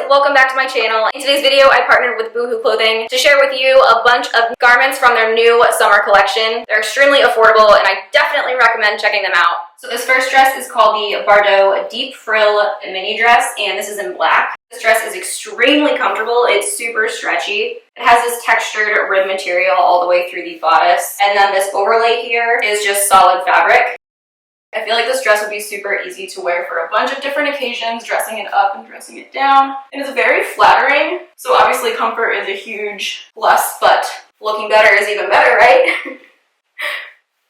welcome back to my channel. In today's video, I partnered with Boohoo Clothing to share with you a bunch of garments from their new summer collection. They're extremely affordable and I definitely recommend checking them out. So this first dress is called the Bardot Deep Frill Mini Dress, and this is in black. This dress is extremely comfortable. It's super stretchy. It has this textured rib material all the way through the bodice, and then this overlay here is just solid fabric. I feel like this dress would be super easy to wear for a bunch of different occasions, dressing it up and dressing it down. And it's very flattering, so obviously comfort is a huge plus, but looking better is even better, right?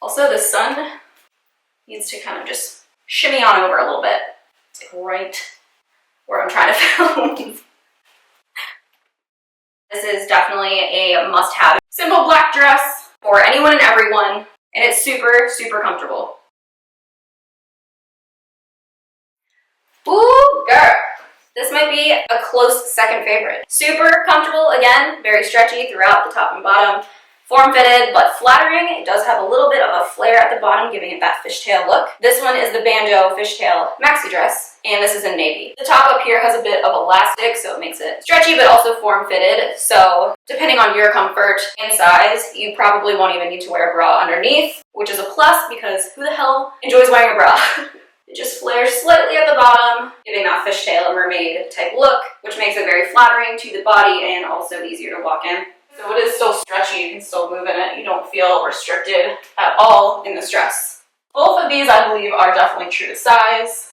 Also, the sun needs to kind of just shimmy on over a little bit. It's like right where I'm trying to film. This is definitely a must-have. Simple black dress for anyone and everyone, and it's super, super comfortable. Ooh, girl. This might be a close second favorite. Super comfortable, again, very stretchy throughout the top and bottom. Form-fitted, but flattering. It does have a little bit of a flare at the bottom, giving it that fishtail look. This one is the Bandeau Fishtail Maxi Dress, and this is in navy. The top up here has a bit of elastic, so it makes it stretchy, but also form-fitted. So depending on your comfort and size, you probably won't even need to wear a bra underneath, which is a plus because who the hell enjoys wearing a bra? It just flares slightly at the bottom, giving that fishtail mermaid type look, which makes it very flattering to the body and also easier to walk in. So it is still stretchy, you can still move in it, you don't feel restricted at all in this dress. Both of these, I believe, are definitely true to size.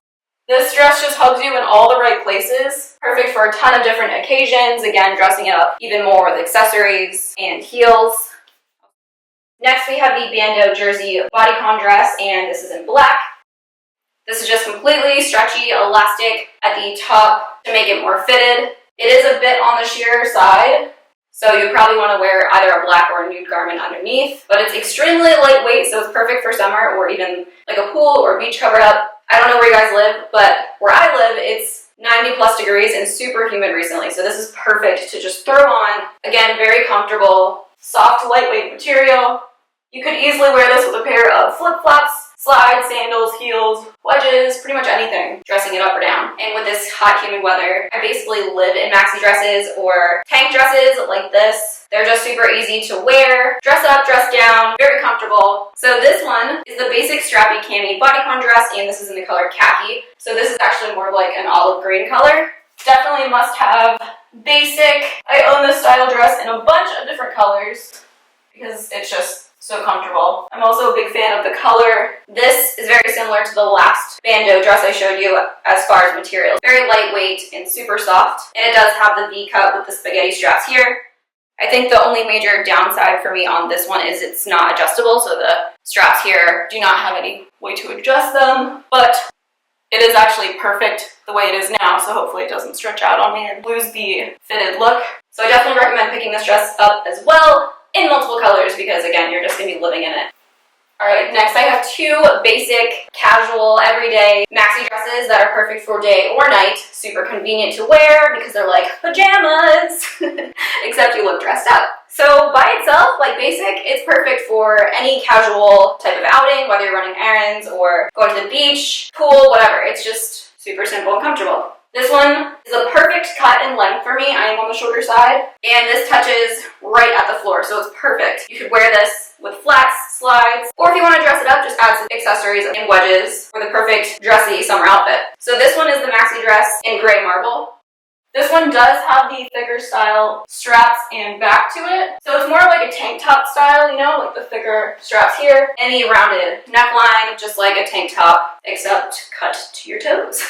This dress just hugs you in all the right places, perfect for a ton of different occasions, again, dressing it up even more with accessories and heels. Next, we have the Bandeau Jersey Bodycon dress, and this is in black. This is just completely stretchy, elastic at the top to make it more fitted. It is a bit on the sheer side, so you probably want to wear either a black or a nude garment underneath, but it's extremely lightweight, so it's perfect for summer or even like a pool or beach cover up. I don't know where you guys live, but where I live, it's 90 plus degrees and super humid recently, so this is perfect to just throw on. Again, very comfortable, soft, lightweight material. You could easily wear this with a pair of flip-flops, slides, sandals, heels, wedges, pretty much anything, dressing it up or down. And with this hot, humid weather, I basically live in maxi dresses or tank dresses like this. They're just super easy to wear, dress up, dress down, very comfortable. So this one is the basic Strappy Cami Bodycon dress, and this is in the color khaki. So this is actually more of like an olive green color. Definitely must have. Basic. I own this style dress in a bunch of different colors because it's just so comfortable. I'm also a big fan of the color. This is very similar to the last Bandeau dress I showed you as far as material. Very lightweight and super soft. And it does have the V-cut with the spaghetti straps here. I think the only major downside for me on this one is it's not adjustable, so the straps here do not have any way to adjust them, but it is actually perfect the way it is now, so hopefully it doesn't stretch out on me and lose the fitted look. So I definitely recommend picking this dress up as well, in multiple colors, because again, you're just going to be living in it. Alright, next I have two basic, casual, everyday maxi dresses that are perfect for day or night. Super convenient to wear because they're like pajamas, except you look dressed up. So by itself, like basic, it's perfect for any casual type of outing, whether you're running errands or going to the beach, pool, whatever. It's just super simple and comfortable. This one is a perfect cut and length for me. I am on the shorter side, and this touches right at the floor, so it's perfect. You could wear this with flats, slides, or if you want to dress it up, just add some accessories and wedges for the perfect dressy summer outfit. So this one is the maxi dress in gray marble. This one does have the thicker style straps and back to it, so it's more like a tank top style, you know, like the thicker straps here, and the rounded neckline, just like a tank top, except cut to your toes.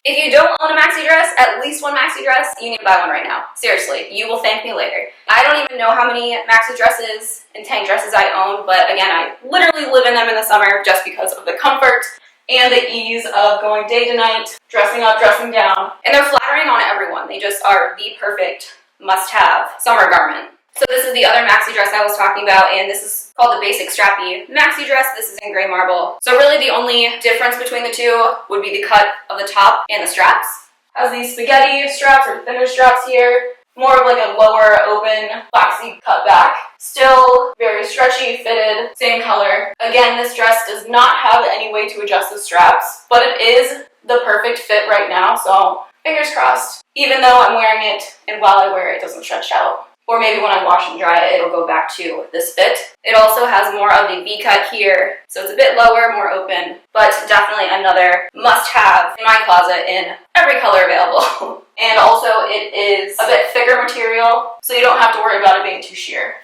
If you don't own a maxi dress, at least one maxi dress, you need to buy one right now. Seriously, you will thank me later. I don't even know how many maxi dresses and tank dresses I own, but again, I literally live in them in the summer just because of the comfort and the ease of going day to night, dressing up, dressing down. And they're flattering on everyone. They just are the perfect must-have summer garment. So this is the other maxi dress I was talking about, and this is called the basic Strappy Maxi Dress. This is in gray marble. So really the only difference between the two would be the cut of the top and the straps. Has these spaghetti straps or thinner straps here. More of like a lower open waxy cut back. Still very stretchy, fitted, same color. Again, this dress does not have any way to adjust the straps, but it is the perfect fit right now, so fingers crossed, even though I'm wearing it and while I wear it, it doesn't stretch out. Or maybe when I wash and dry it, it'll go back to this fit. It also has more of the V-cut here, so it's a bit lower, more open, but definitely another must-have in my closet in every color available. And also it is a bit thicker material, so you don't have to worry about it being too sheer.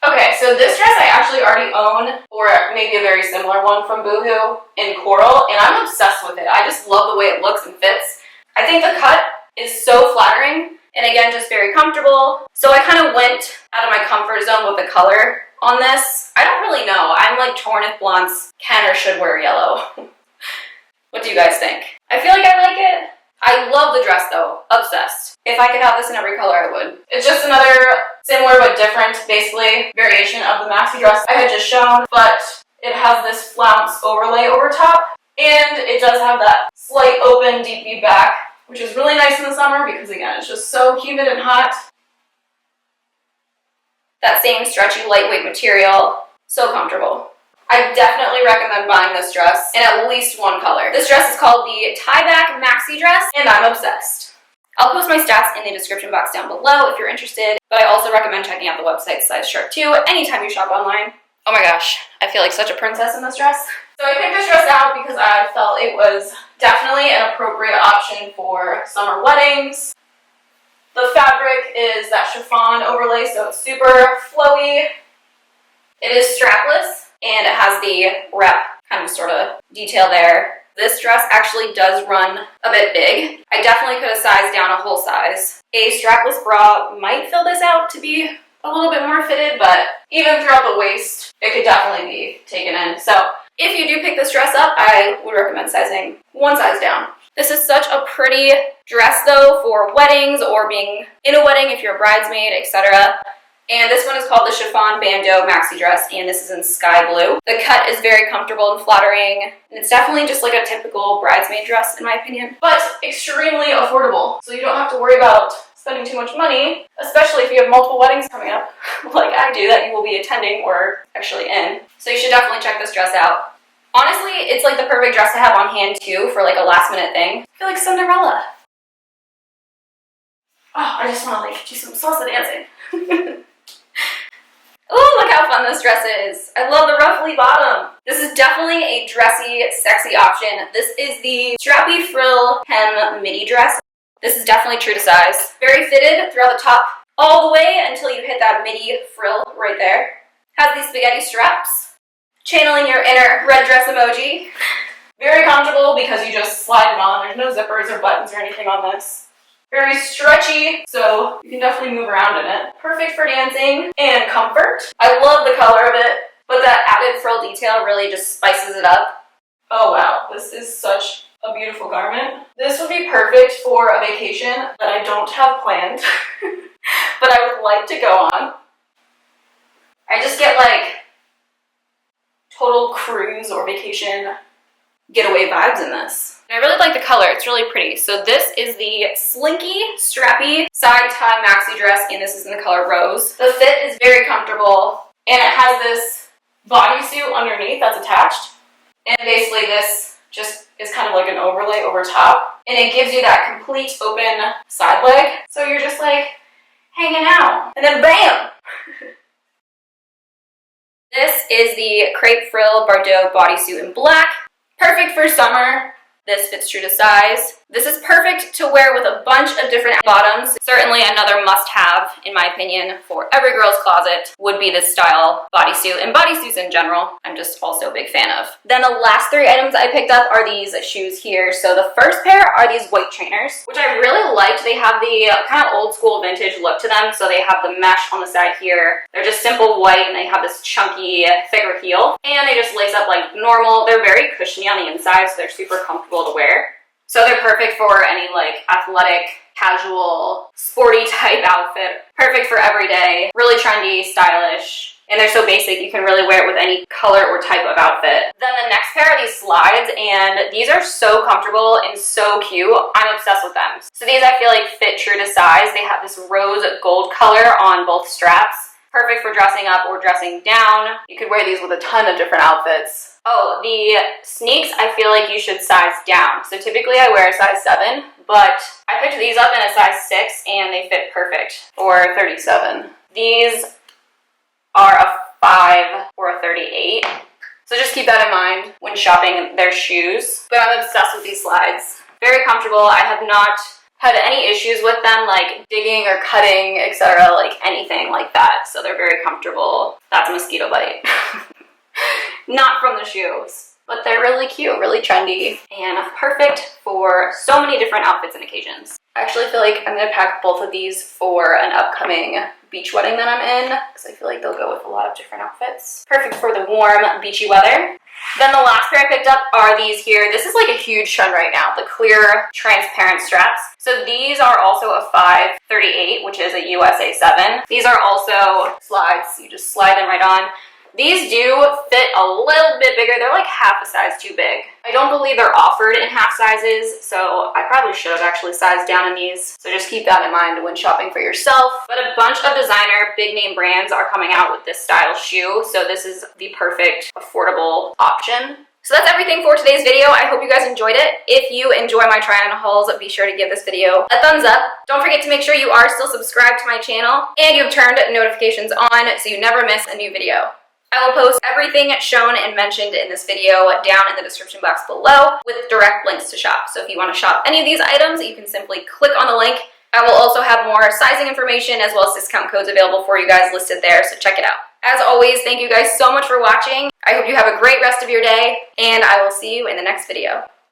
Okay, so this dress I actually already own, or maybe a very similar one from Boohoo in coral, and I'm obsessed with it. I just love the way it looks and fits. I think the cut is so flattering, and again, just very comfortable. So I kind of went out of my comfort zone with the color on this. I don't really know. I'm like torn if blondes can or should wear yellow. What do you guys think? I feel like I like it. I love the dress though, obsessed. If I could have this in every color, I would. It's just another similar but different, basically, variation of the maxi dress I had just shown, but it has this flounce overlay over top, and it does have that slight open deep V back, which is really nice in the summer because again, it's just so humid and hot. That same stretchy, lightweight material, so comfortable. I definitely recommend buying this dress in at least one color. This dress is called the Tie Back Maxi Dress, and I'm obsessed. I'll post my stats in the description box down below if you're interested, but I also recommend checking out the website Size Chart too anytime you shop online. Oh my gosh, I feel like such a princess in this dress. So I picked this dress out because I felt it was definitely an appropriate option for summer weddings. The fabric is that chiffon overlay, so it's super flowy. It is strapless, and it has the wrap kind of sort of detail there. This dress actually does run a bit big. I definitely could have sized down a whole size. A strapless bra might fill this out to be a little bit more fitted, but even throughout the waist, it could definitely be taken in. So if you do pick this dress up, I would recommend sizing one size down. This is such a pretty dress though for weddings or being in a wedding if you're a bridesmaid, etc. And this one is called the Chiffon Bandeau Maxi Dress, and this is in sky blue. The cut is very comfortable and flattering, and it's definitely just like a typical bridesmaid dress in my opinion, but extremely affordable. So you don't have to worry about spending too much money, especially if you have multiple weddings coming up, like I do, that you will be attending or actually in. So you should definitely check this dress out. Honestly, it's like the perfect dress to have on hand too for like a last minute thing. I feel like Cinderella. Oh, I just want to like do some salsa dancing. Oh, look how fun this dress is. I love the ruffly bottom. This is definitely a dressy, sexy option. This is the Strappy Frill hem midi dress. This is definitely true to size. Very fitted throughout the top all the way until you hit that midi frill right there. Has these spaghetti straps. Channeling your inner red dress emoji. Very comfortable because you just slide it on. There's no zippers or buttons or anything on this. Very stretchy, so you can definitely move around in it. Perfect for dancing and comfort. I love the color of it, but that added frill detail really just spices it up. Oh wow, this is such a beautiful garment. This would be perfect for a vacation that I don't have planned, but I would like to go on. I just get like total cruise or vacation getaway vibes in this. And I really like the color, it's really pretty. So this is the Slinky Strappy Side Tie Maxi Dress, and this is in the color Rose. The fit is very comfortable, and it has this bodysuit underneath that's attached. And basically this just is kind of like an overlay over top. And it gives you that complete open side leg. So you're just like hanging out. And then bam! This is the Crepe Frill Bardot bodysuit in black. Perfect for summer. This fits true to size. This is perfect to wear with a bunch of different bottoms. Certainly another must-have, in my opinion, for every girl's closet would be this style bodysuit, and bodysuits in general, I'm just also a big fan of. Then the last three items I picked up are these shoes here. So the first pair are these white trainers, which I really liked. They have the kind of old school vintage look to them. So they have the mesh on the side here. They're just simple white, and they have this chunky, thicker heel. And they just lace up like normal. They're very cushiony on the inside, so they're super comfortable to wear. So they're perfect for any like athletic, casual, sporty type outfit. Perfect for every day. Really trendy, stylish. And they're so basic you can really wear it with any color or type of outfit. Then the next pair are these slides, and these are so comfortable and so cute. I'm obsessed with them. So these I feel like fit true to size. They have this rose gold color on both straps. Perfect for dressing up or dressing down. You could wear these with a ton of different outfits. Oh, the sneaks, I feel like you should size down. So typically I wear a size 7, but I picked these up in a size 6 and they fit perfect for 37. These are a 5 or a 38. So just keep that in mind when shopping their shoes. But I'm obsessed with these slides. Very comfortable. I have not had any issues with them, like digging or cutting, etc., like anything like that. So they're very comfortable. That's a mosquito bite. Not from the shoes, but they're really cute, really trendy, and perfect for so many different outfits and occasions. I actually feel like I'm gonna pack both of these for an upcoming beach wedding that I'm in, because I feel like they'll go with a lot of different outfits. Perfect for the warm, beachy weather. Then the last pair I picked up are these here. This is like a huge trend right now, the clear, transparent straps. So these are also a 538, which is a USA 7. These are also slides, you just slide them right on. These do fit a little bit bigger. They're like half a size too big. I don't believe they're offered in half sizes, so I probably should have actually sized down in these. So just keep that in mind when shopping for yourself. But a bunch of designer big name brands are coming out with this style shoe, so this is the perfect affordable option. So that's everything for today's video. I hope you guys enjoyed it. If you enjoy my try-on hauls, be sure to give this video a thumbs up. Don't forget to make sure you are still subscribed to my channel and you've turned notifications on so you never miss a new video. I will post everything shown and mentioned in this video down in the description box below with direct links to shop. So if you want to shop any of these items, you can simply click on the link. I will also have more sizing information as well as discount codes available for you guys listed there, so check it out. As always, thank you guys so much for watching. I hope you have a great rest of your day, and I will see you in the next video.